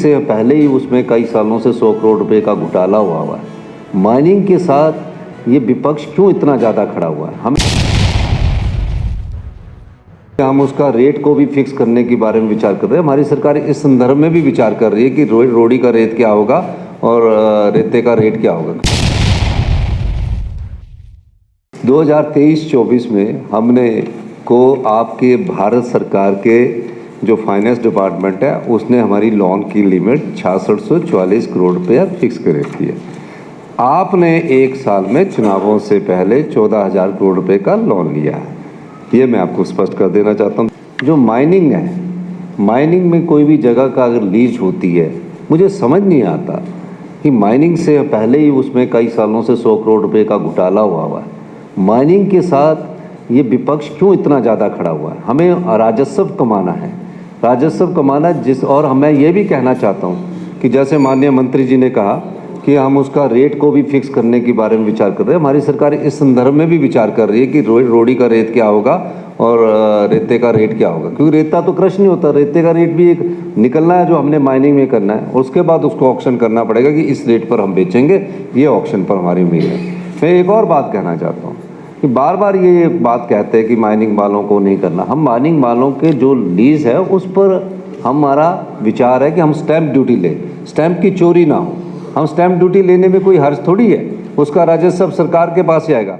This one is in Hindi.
से पहले ही उसमें कई सालों से 100 करोड़ रुपए का घोटाला हुआ है। माइनिंग के साथ ये विपक्ष क्यों इतना ज़्यादा खड़ा हुआ है? हम उसका रेट को भी फिक्स करने के बारे में विचार कर रहे हैं। हमारी सरकार इस संदर्भ में भी विचार कर रही है कि रोड़ी का रेट क्या होगा और रेते का रेट क्या होगा। 2023-24 में हमने को आपके भारत सरकार के जो फाइनेंस डिपार्टमेंट है उसने हमारी लोन की लिमिट 6644 करोड़ रुपया फिक्स कर रखी है। आपने एक साल में चुनावों से पहले 14,000 करोड़ रुपए का लोन लिया है। ये मैं आपको स्पष्ट कर देना चाहता हूँ। जो माइनिंग है, माइनिंग में कोई भी जगह का अगर लीज होती है, मुझे समझ नहीं आता कि माइनिंग से पहले ही उसमें कई सालों से 100 करोड़ रुपए का घोटाला हुआ है। माइनिंग के साथ ये विपक्ष क्यों इतना ज़्यादा खड़ा हुआ है? हमें राजस्व कमाना है, राजस्व कमाना और मैं ये भी कहना चाहता हूँ कि जैसे माननीय मंत्री जी ने कहा कि हम उसका रेट को भी फिक्स करने के बारे में विचार कर रहे हैं। हमारी सरकार इस संदर्भ में भी विचार कर रही है कि रोड़ी का रेट क्या होगा और रेते का रेट क्या होगा, क्योंकि रेता तो क्रश नहीं होता। रेते का रेट भी एक निकलना है जो हमने माइनिंग में करना है, उसके बाद उसको ऑक्शन करना पड़ेगा कि इस रेट पर हम बेचेंगे। ये ऑक्शन पर हमारी उम्मीद है। मैं एक और बात कहना चाहता हूँ कि बार बार ये बात कहते हैं कि माइनिंग वालों को नहीं करना। हम माइनिंग वालों के जो लीज है उस पर हमारा विचार है कि हम स्टैंप ड्यूटी लें, स्टैंप की चोरी ना हो। हम स्टैंप ड्यूटी लेने में कोई हर्ज थोड़ी है, उसका राजस्व सरकार के पास ही आएगा।